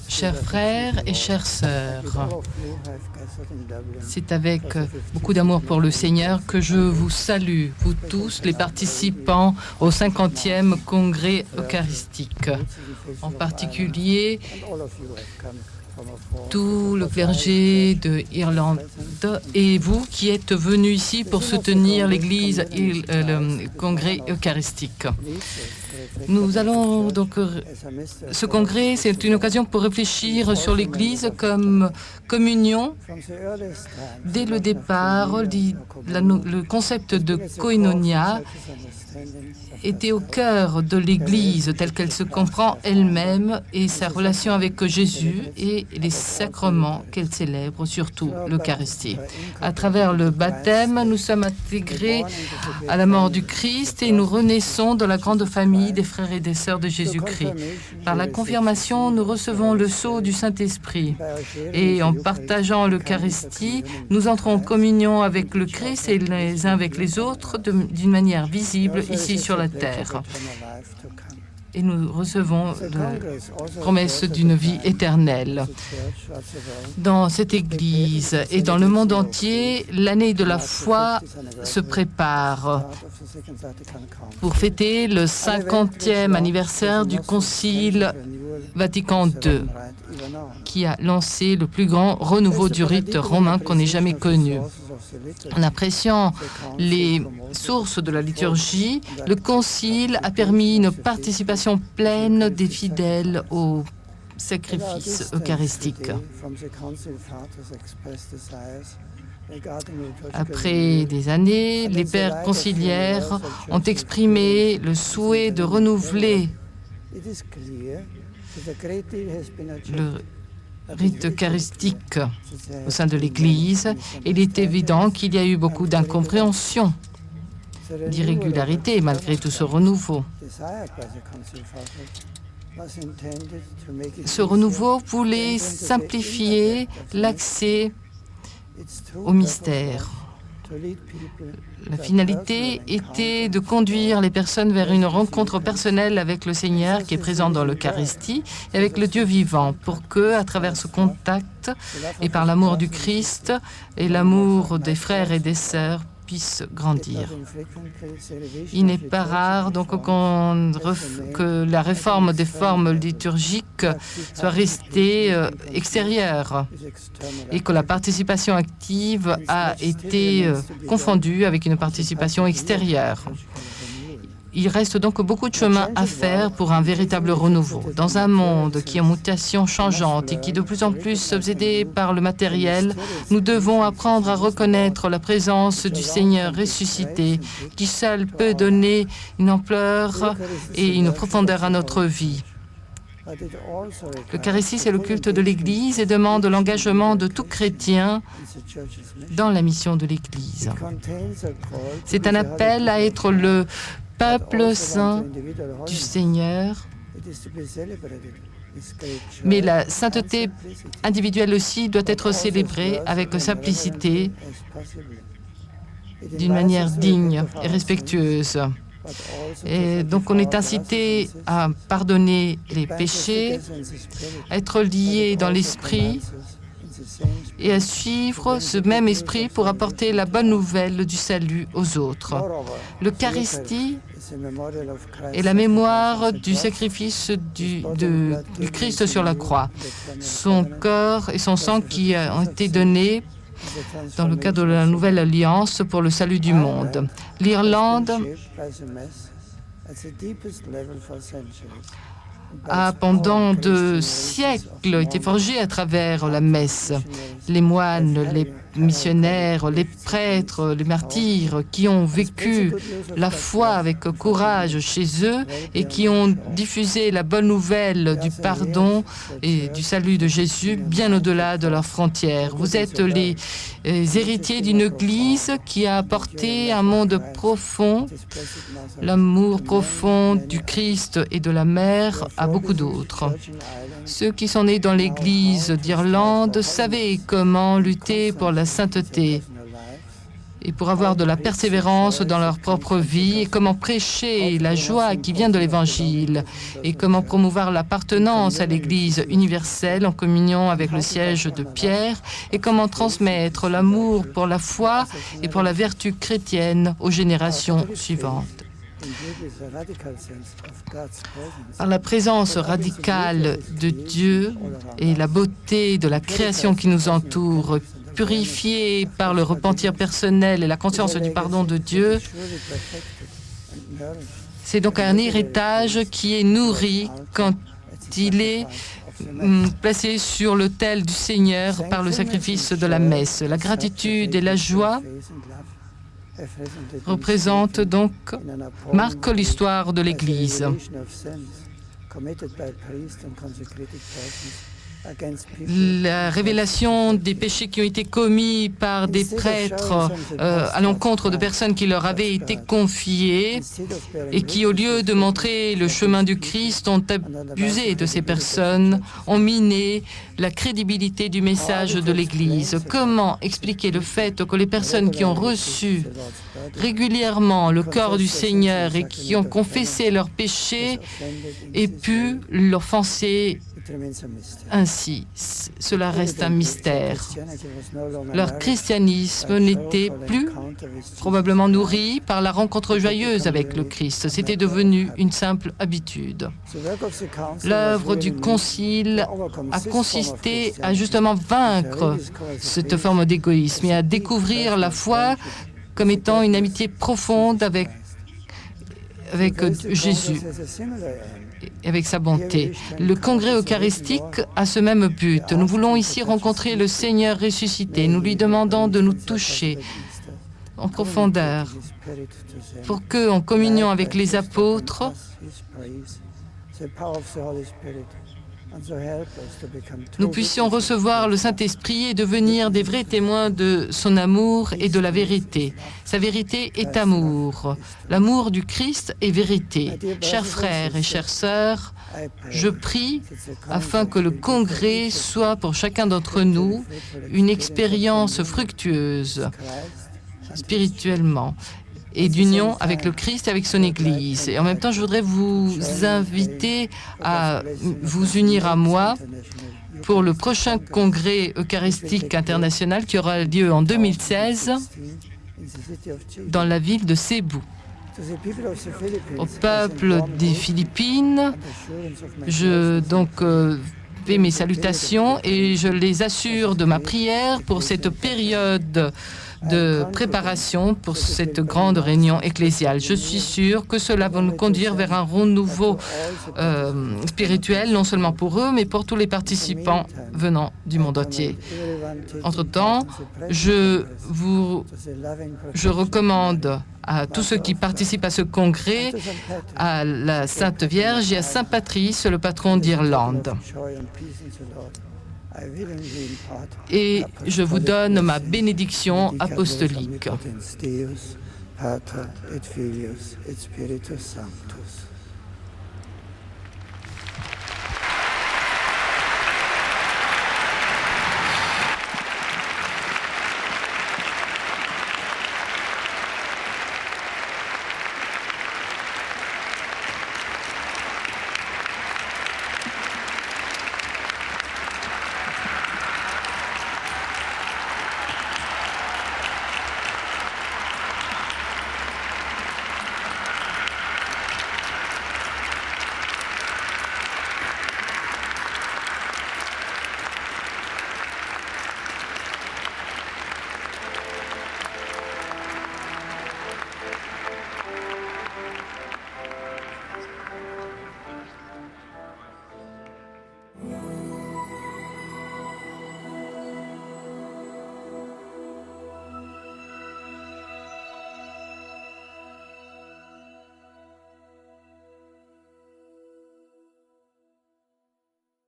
Chers frères et chères sœurs, c'est avec beaucoup d'amour pour le Seigneur que je vous salue, vous tous les participants au 50e congrès eucharistique, en particulier tout le clergé de Irlande et vous qui êtes venus ici pour soutenir l'Église et le congrès eucharistique. Nous allons donc, ce congrès, c'est une occasion pour réfléchir sur l'Église comme communion. Dès le départ, le concept de koinonia était au cœur de l'Église telle qu'elle se comprend elle-même et sa relation avec Jésus et les sacrements qu'elle célèbre, surtout l'Eucharistie. À travers le baptême, nous sommes intégrés à la mort du Christ et nous renaissons dans la grande famille des frères et des sœurs de Jésus-Christ. Par la confirmation, nous recevons le sceau du Saint-Esprit et en partageant l'Eucharistie, nous entrons en communion avec le Christ et les uns avec les autres d'une manière visible ici sur la terre. Et nous recevons la promesse d'une vie éternelle. Dans cette Église et dans le monde entier, l'année de la foi se prépare pour fêter le 50e anniversaire du Concile Vatican II, qui a lancé le plus grand renouveau du rite romain qu'on ait jamais connu. En appréciant les sources de la liturgie, le Concile a permis une participation pleine des fidèles au sacrifice eucharistique. Après des années, les pères conciliaires ont exprimé le souhait de renouveler le rite eucharistique au sein de l'Église. Il est évident qu'il y a eu beaucoup d'incompréhension, d'irrégularité malgré tout ce renouveau. Ce renouveau voulait simplifier l'accès au mystère. La finalité était de conduire les personnes vers une rencontre personnelle avec le Seigneur qui est présent dans l'Eucharistie et avec le Dieu vivant, pour que, à travers ce contact et par l'amour du Christ et l'amour des frères et des sœurs, puisse grandir. Il n'est pas rare donc que la réforme des formes liturgiques soit restée extérieure et que la participation active a été confondue avec une participation extérieure. Il reste donc beaucoup de chemin à faire pour un véritable renouveau. Dans un monde qui est en mutation changeante et qui est de plus en plus obsédé par le matériel, nous devons apprendre à reconnaître la présence du Seigneur ressuscité, qui seul peut donner une ampleur et une profondeur à notre vie. L'Eucharistie, c'est le culte de l'Église et demande l'engagement de tout chrétien dans la mission de l'Église. C'est un appel à être le peuple saint du Seigneur, mais la sainteté individuelle aussi doit être célébrée avec simplicité, d'une manière digne et respectueuse. Et donc on est incité à pardonner les péchés, à être lié dans l'esprit et à suivre ce même esprit pour apporter la bonne nouvelle du salut aux autres. L'Eucharistie est la mémoire du sacrifice du Christ sur la croix. Son corps et son sang qui ont été donnés dans le cadre de la nouvelle alliance pour le salut du monde. L'Irlande a pendant 2 siècles été forgée à travers la messe. Les moines, les missionnaires, les prêtres, les martyrs qui ont vécu la foi avec courage chez eux et qui ont diffusé la bonne nouvelle du pardon et du salut de Jésus bien au-delà de leurs frontières. Vous êtes les héritiers d'une Église qui a apporté un monde profond, l'amour profond du Christ et de la mère à beaucoup d'autres. Ceux qui sont nés dans l'Église d'Irlande savaient comment lutter pour la sainteté et pour avoir de la persévérance dans leur propre vie, et comment prêcher la joie qui vient de l'Évangile, et comment promouvoir l'appartenance à l'Église universelle en communion avec le siège de Pierre, et comment transmettre l'amour pour la foi et pour la vertu chrétienne aux générations suivantes. Par la présence radicale de Dieu et la beauté de la création qui nous entoure, purifiée par le repentir personnel et la conscience du pardon de Dieu, c'est donc un héritage qui est nourri quand il est placé sur l'autel du Seigneur par le sacrifice de la messe. La gratitude et la joie représentent donc, marquent l'histoire de l'Église. La révélation des péchés qui ont été commis par des prêtres à l'encontre de personnes qui leur avaient été confiées et qui, au lieu de montrer le chemin du Christ, ont abusé de ces personnes, ont miné la crédibilité du message de l'Église. Comment expliquer le fait que les personnes qui ont reçu régulièrement le corps du Seigneur et qui ont confessé leurs péchés aient pu l'offenser ainsi? Cela reste un mystère. Leur christianisme n'était plus probablement nourri par la rencontre joyeuse avec le Christ. C'était devenu une simple habitude. L'œuvre du Concile a consisté à justement vaincre cette forme d'égoïsme et à découvrir la foi comme étant une amitié profonde avec Jésus, avec sa bonté. Le congrès eucharistique a ce même but. Nous voulons ici rencontrer le Seigneur ressuscité. Nous lui demandons de nous toucher en profondeur pour que, en communion avec les apôtres, nous puissions recevoir le Saint-Esprit et devenir des vrais témoins de son amour et de la vérité. Sa vérité est amour. L'amour du Christ est vérité. Chers frères et chères sœurs, je prie afin que le congrès soit pour chacun d'entre nous une expérience fructueuse spirituellement et d'union avec le Christ et avec son Église. Et en même temps, je voudrais vous inviter à vous unir à moi pour le prochain congrès eucharistique international qui aura lieu en 2016 dans la ville de Cebu. Au peuple des Philippines, je fais mes salutations et je les assure de ma prière pour cette période de préparation pour cette grande réunion ecclésiale. Je suis sûre que cela va nous conduire vers un renouveau spirituel, non seulement pour eux, mais pour tous les participants venant du monde entier. Entre-temps, je recommande à tous ceux qui participent à ce congrès, à la Sainte Vierge et à Saint Patrice, le patron d'Irlande. Et je vous donne ma bénédiction apostolique.